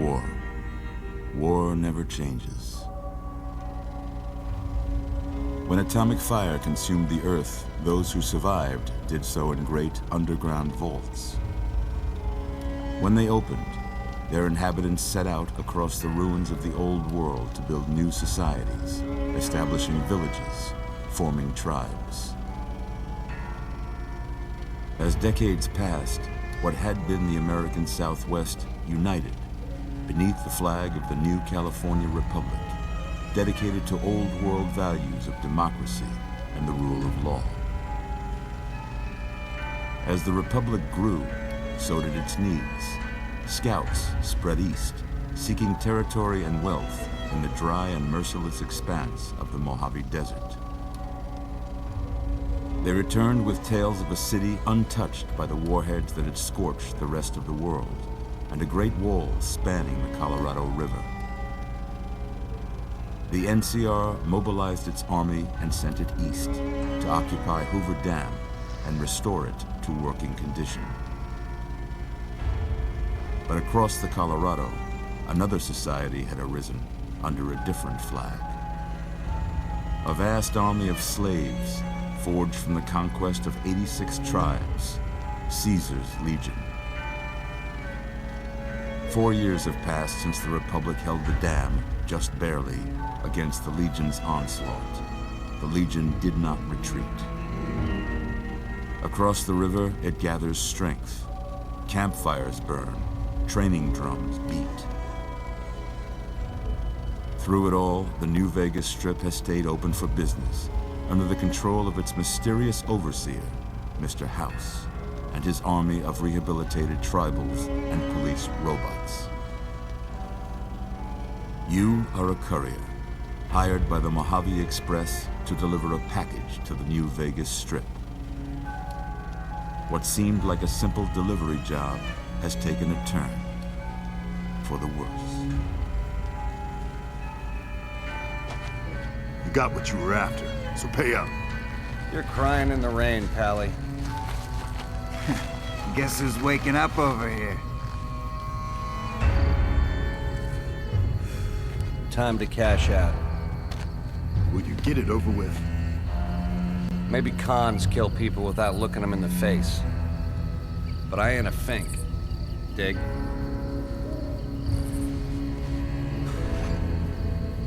war. War never changes. When atomic fire consumed the Earth, those who survived did so in great underground vaults. When they opened, their inhabitants set out across the ruins of the old world to build new societies, establishing villages, forming tribes. As decades passed, what had been the American Southwest united beneath the flag of the new California Republic, dedicated to old world values of democracy and the rule of law. As the Republic grew, so did its needs. Scouts spread east, seeking territory and wealth in the dry and merciless expanse of the Mojave Desert. They returned with tales of a city untouched by the warheads that had scorched the rest of the world, and a great wall spanning the Colorado River. The NCR mobilized its army and sent it east to occupy Hoover Dam and restore it to working condition. But across the Colorado, another society had arisen under a different flag. A vast army of slaves forged from the conquest of 86 tribes, Caesar's Legion. 4 years have passed since the Republic held the dam, just barely, against the Legion's onslaught. The Legion did not retreat. Across the river, it gathers strength. Campfires burn, training drums beat. Through it all, the New Vegas Strip has stayed open for business, under the control of its mysterious overseer, Mr. House, and his army of rehabilitated tribals and police robots. You are a courier, hired by the Mojave Express to deliver a package to the New Vegas Strip. What seemed like a simple delivery job has taken a turn for the worse. You got what you were after, so pay up. You're crying in the rain, Pally. Guess who's waking up over here? Time to cash out. Will you get it over with? Maybe cons kill people without looking them in the face. But I ain't a fink. Dig?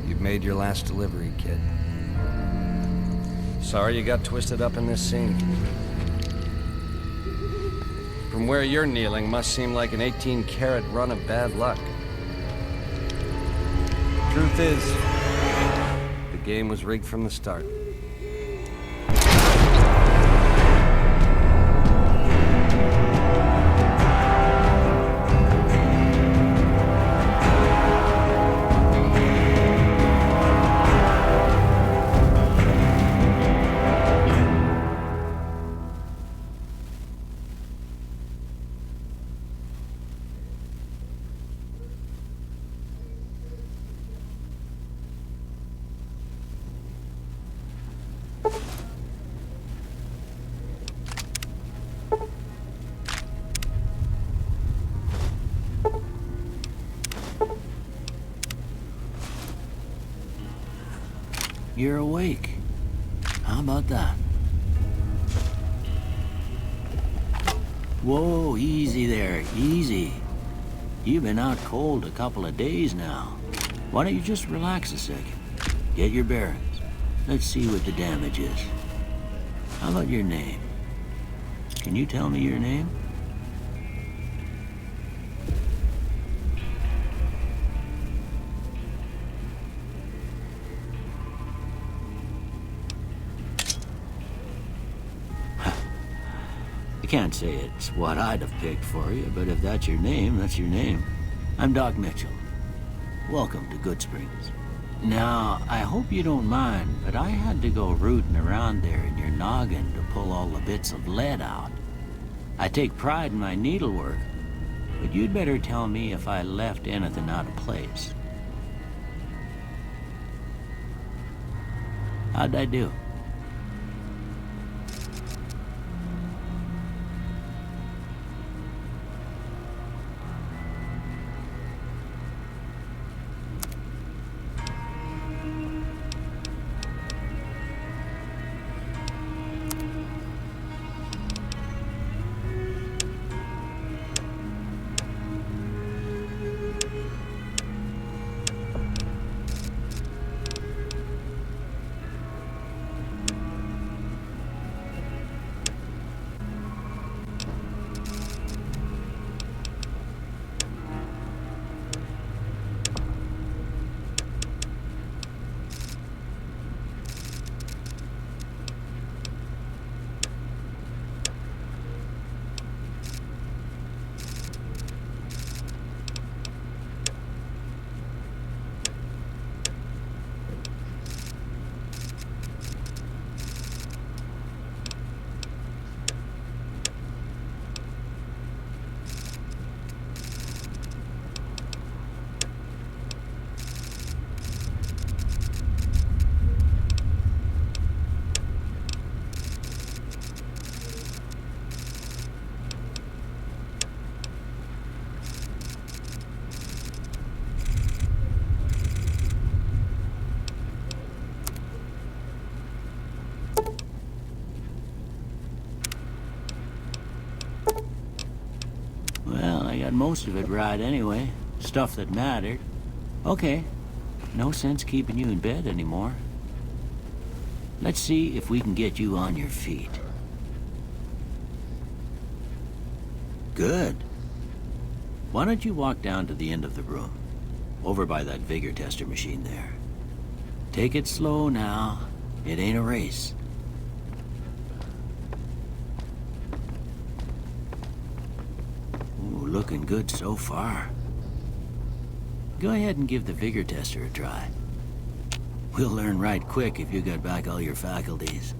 You've made your last delivery, kid. Sorry you got twisted up in this scene. From where you're kneeling must seem like an 18-carat run of bad luck. Truth is, the game was rigged from the start. You're awake. How about that? Whoa, easy there, easy. You've been out cold a couple of days now. Why don't you just relax a second? Get your bearings. Let's see what the damage is. How about your name? Can you tell me your name? I can't say it's what I'd have picked for you, but if that's your name, that's your name. I'm Doc Mitchell. Welcome to Goodsprings. Now, I hope you don't mind, but I had to go rooting around there in your noggin to pull all the bits of lead out. I take pride in my needlework, but you'd better tell me if I left anything out of place. How'd I do? I got most of it right anyway. Stuff that mattered. Okay. No sense keeping you in bed anymore. Let's see if we can get you on your feet. Good. Why don't you walk down to the end of the room? Over by that vigor tester machine there. Take it slow now. It ain't a race. Ooh, looking good so far. Go ahead and give the vigor tester a try. We'll learn right quick if you got back all your faculties.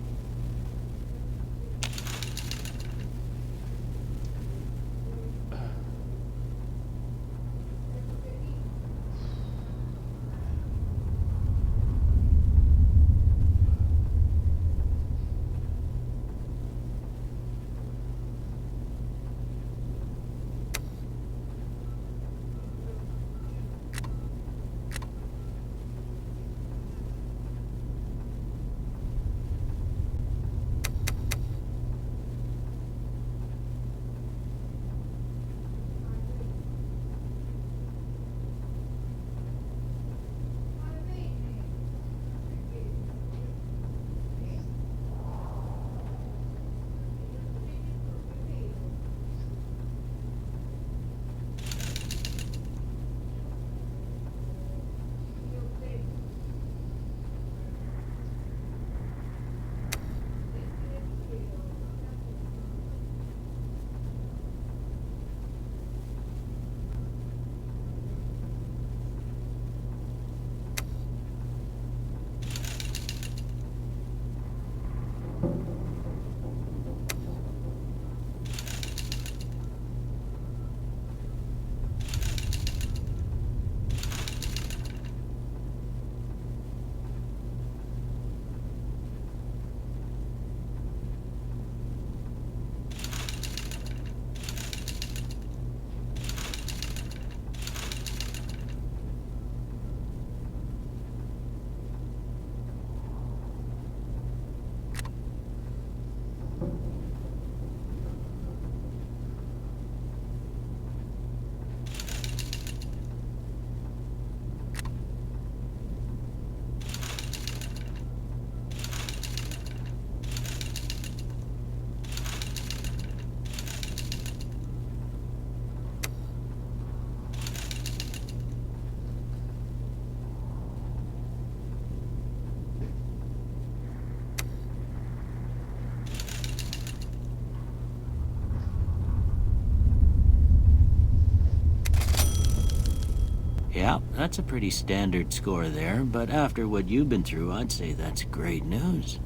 Yeah, that's a pretty standard score there, but after what you've been through, I'd say that's great news.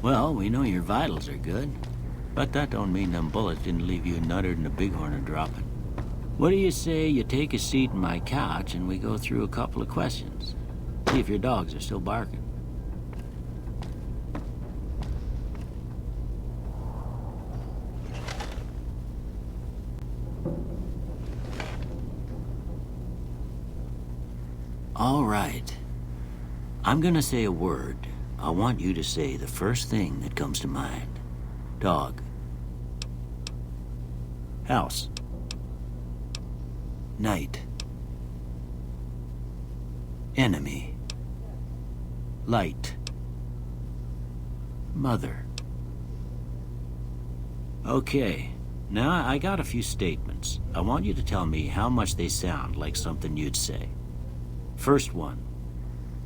Well, we know your vitals are good, but that don't mean them bullets didn't leave you nuttered and a bighorn are dropping. What do you say you take a seat in my couch and we go through a couple of questions? See if your dogs are still barking. All right. I'm gonna say a word. I want you to say the first thing that comes to mind. Dog. House. Night. Enemy. Light. Mother. Okay. Now I got a few statements. I want you to tell me how much they sound like something you'd say. First one,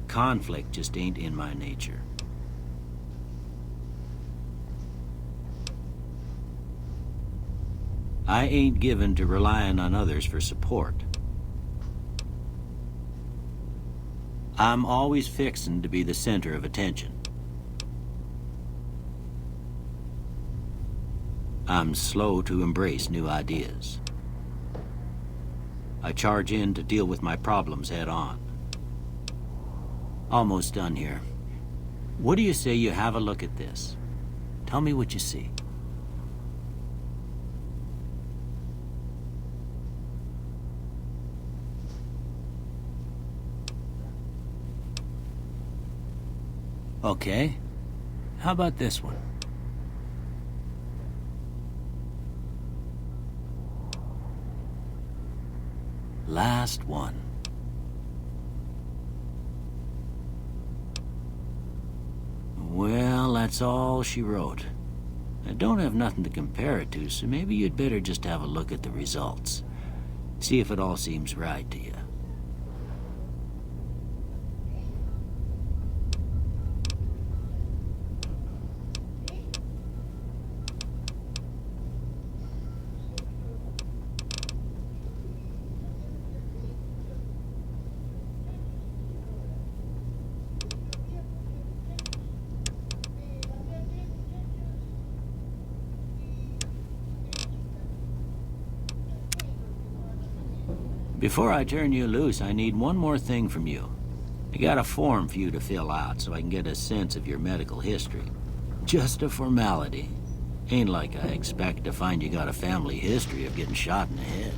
conflict just ain't in my nature. I ain't given to relying on others for support. I'm always fixin' to be the center of attention. I'm slow to embrace new ideas. I charge in to deal with my problems head on. Almost done here. What do you say you have a look at this? Tell me what you see. Okay. How about this one? Last one. Well, that's all she wrote. I don't have nothing to compare it to, so maybe you'd better just have a look at the results. See if it all seems right to you. Before I turn you loose, I need one more thing from you. I got a form for you to fill out so I can get a sense of your medical history. Just a formality. Ain't like I expect to find you got a family history of getting shot in the head.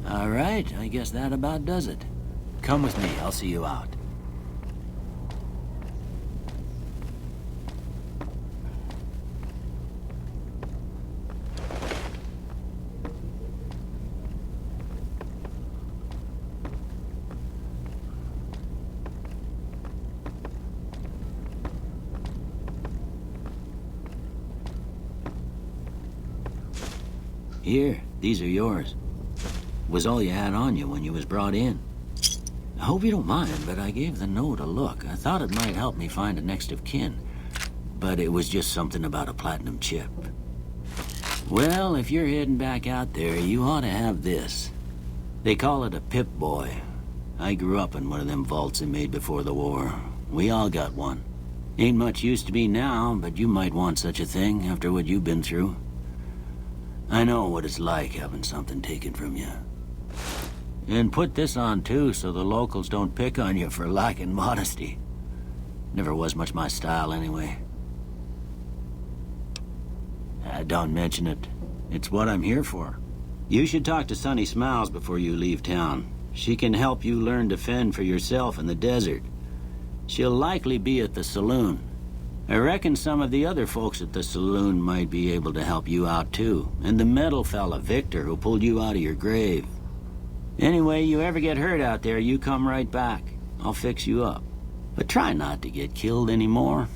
All right, I guess that about does it. Come with me, I'll see you out. Here, these are yours. Was all you had on you when you was brought in. I hope you don't mind, but I gave the note a look. I thought it might help me find a next of kin, but it was just something about a platinum chip. Well, if you're heading back out there, you ought to have this. They call it a Pip-Boy. I grew up in one of them vaults they made before the war. We all got one. Ain't much use to be now, but you might want such a thing after what you've been through. I know what it's like having something taken from you. And put this on, too, so the locals don't pick on you for lacking modesty. Never was much my style, anyway. Don't mention it. It's what I'm here for. You should talk to Sunny Smiles before you leave town. She can help you learn to fend for yourself in the desert. She'll likely be at the saloon. I reckon some of the other folks at the saloon might be able to help you out, too. And the metal fella, Victor, who pulled you out of your grave. Anyway, you ever get hurt out there, you come right back. I'll fix you up. But try not to get killed anymore.